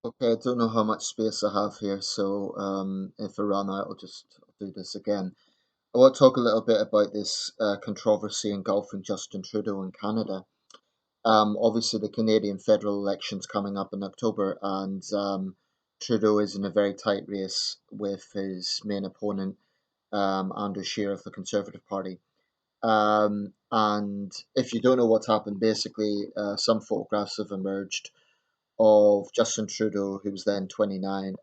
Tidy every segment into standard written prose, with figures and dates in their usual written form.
Okay, I don't know how much space I have here, so if I run out, I'll do this again. I want to talk a little bit about this controversy engulfing Justin Trudeau in Canada. Obviously, the Canadian federal election's coming up in October, and Trudeau is in a very tight race with his main opponent, Andrew Scheer of the Conservative Party. And if you don't know what's happened, basically, some photographs have emerged of Justin Trudeau, who was then 29,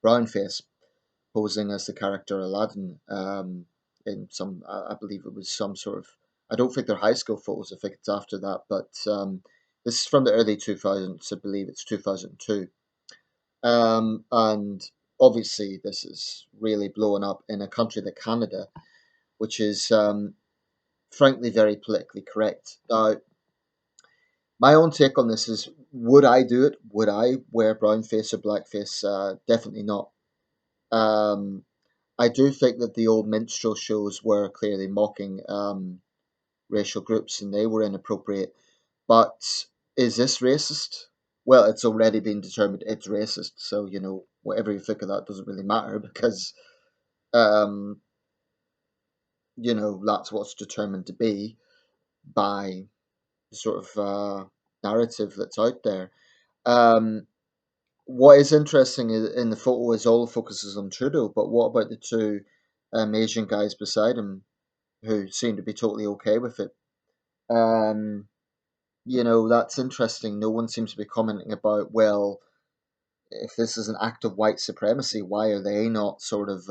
brownface, posing as the character Aladdin in some, I believe it was some sort of, I don't think they're high school photos, I think it's after that, but this is from the early 2000s, I believe it's 2002. And obviously, this is really blowing up in a country like Canada, which is frankly very politically correct. Now, my own take on this is, would I do it? Would I wear brown face or blackface? Definitely not. Um, I do think that the old minstrel shows were clearly mocking racial groups and they were inappropriate. But is this racist? Well, it's already been determined it's racist. So, whatever you think of that doesn't really matter because, um, that's what's determined to be by the sort of narrative that's out there. Um, What is interesting in the photo is all the focus is on Trudeau, but what about the two Asian guys beside him who seem to be totally okay with it? Um, that's interesting. No one seems to be commenting about, well, if this is an act of white supremacy, why are they not sort of,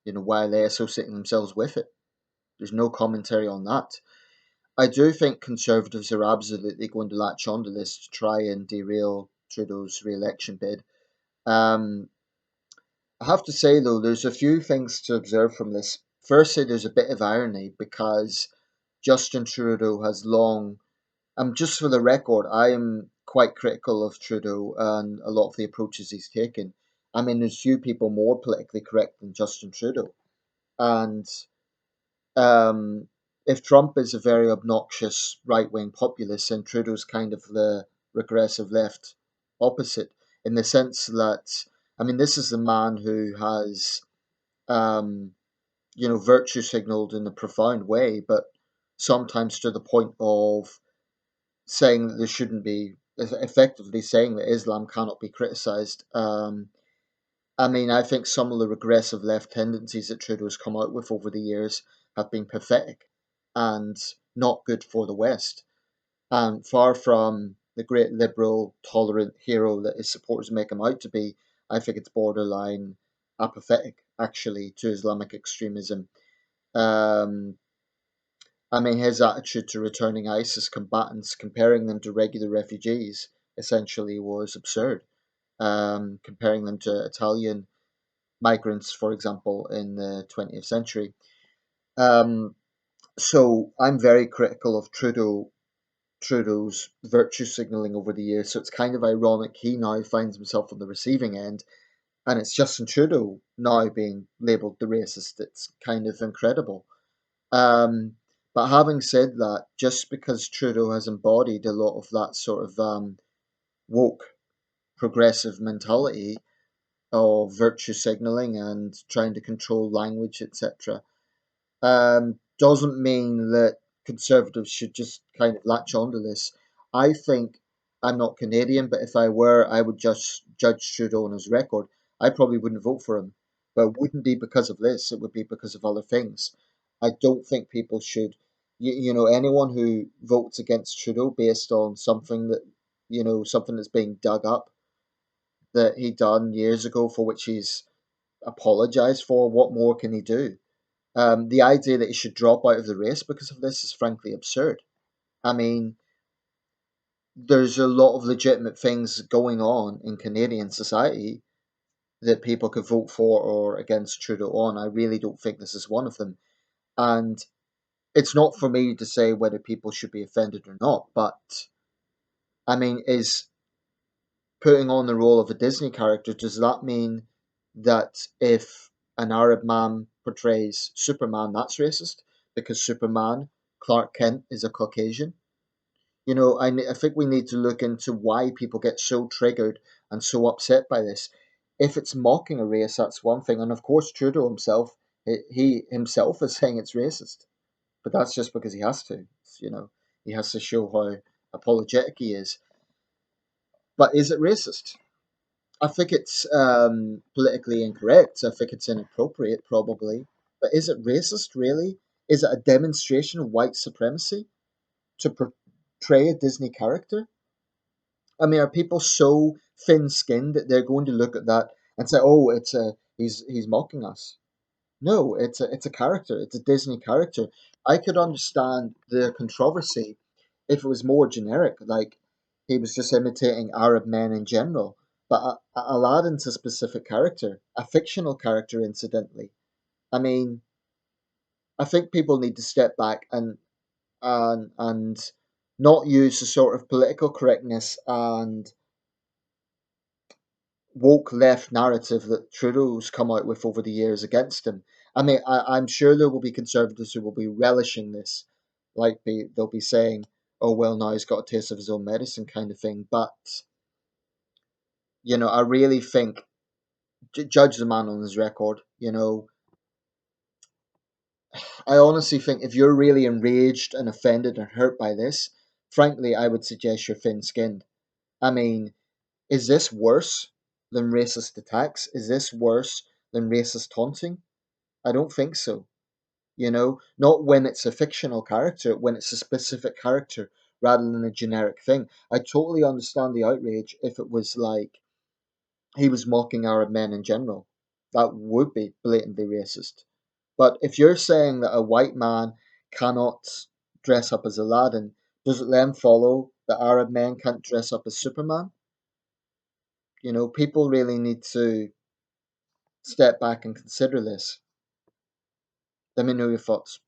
why are they associating themselves with it? There's no commentary on that. I do think Conservatives are absolutely going to latch onto this to try and derail Trudeau's re-election bid. Um, I have to say though, there's a few things to observe from this. Firstly, there's a bit of irony because Justin Trudeau has long, just for the record, I am quite critical of Trudeau and a lot of the approaches he's taken. I mean, there's few people more politically correct than Justin Trudeau. And um, if Trump is a very obnoxious right wing populist, then Trudeau's kind of the regressive left opposite, in the sense that, I mean, this is the man who has um, virtue signaled in a profound way, but sometimes to the point of saying that there shouldn't be, effectively saying that Islam cannot be criticized. I mean, I think some of the regressive left tendencies that Trudeau's come out with over the years have been pathetic and not good for the West. And far from the great liberal, tolerant hero that his supporters make him out to be, I think it's borderline apathetic, actually, to Islamic extremism. Um, I mean, his attitude to returning ISIS combatants, comparing them to regular refugees, essentially was absurd. Comparing them to Italian migrants, for example, in the 20th century. Um, so I'm very critical of Trudeau's virtue signaling over the years. So it's kind of ironic he now finds himself on the receiving end, and it's Justin Trudeau now being labelled the racist. It's kind of incredible. Um, but having said that, just because Trudeau has embodied a lot of that sort of woke progressive mentality of virtue signaling and trying to control language, etc., doesn't mean that conservatives should just kind of latch onto this. I think I'm not Canadian, but if I were, I would just judge Trudeau on his record. I probably wouldn't vote for him, but it wouldn't be because of this. It would be because of other things. I don't think people should, anyone who votes against Trudeau based on something that, something that's being dug up that he done years ago for which he's apologized for, what more can he do? The idea that he should drop out of the race because of this is frankly absurd. I mean, there's a lot of legitimate things going on in Canadian society that people could vote for or against Trudeau on. I really don't think this is one of them. And it's not for me to say whether people should be offended or not, but I mean, is putting on the role of a Disney character, does that mean that if an Arab man portrays Superman, that's racist? Because Superman, Clark Kent, is a Caucasian? I think we need to look into why people get so triggered and so upset by this. If it's mocking a race, that's one thing, and of course Trudeau himself, he himself is saying it's racist, but that's just because he has to. He has to show how apologetic he is. But is it racist? I think it's politically incorrect. I think it's inappropriate, probably. But is it racist, really? Is it a demonstration of white supremacy to portray a Disney character? I mean, are people so thin-skinned that they're going to look at that and say, "Oh, he's mocking us"? No, it's a character. It's a Disney character. I could understand the controversy if it was more generic, like he was just imitating Arab men in general. But Aladdin's a specific character, a fictional character, incidentally. I mean, I think people need to step back and not use the sort of political correctness and woke left narrative that Trudeau's come out with over the years against him. I mean, I'm sure there will be conservatives who will be relishing this, like they'll be saying, "Oh well, now he's got a taste of his own medicine," kind of thing. But I really think judge the man on his record. I honestly think if you're really enraged and offended and hurt by this, frankly, I would suggest you're thin-skinned. I mean, is this worse than racist attacks? Is this worse than racist taunting? I don't think so. Not when it's a fictional character, when it's a specific character rather than a generic thing. I totally understand the outrage if it was like he was mocking Arab men in general. That would be blatantly racist. But if you're saying that a white man cannot dress up as Aladdin, does it then follow that Arab men can't dress up as Superman? People really need to step back and consider this. Let me know your thoughts.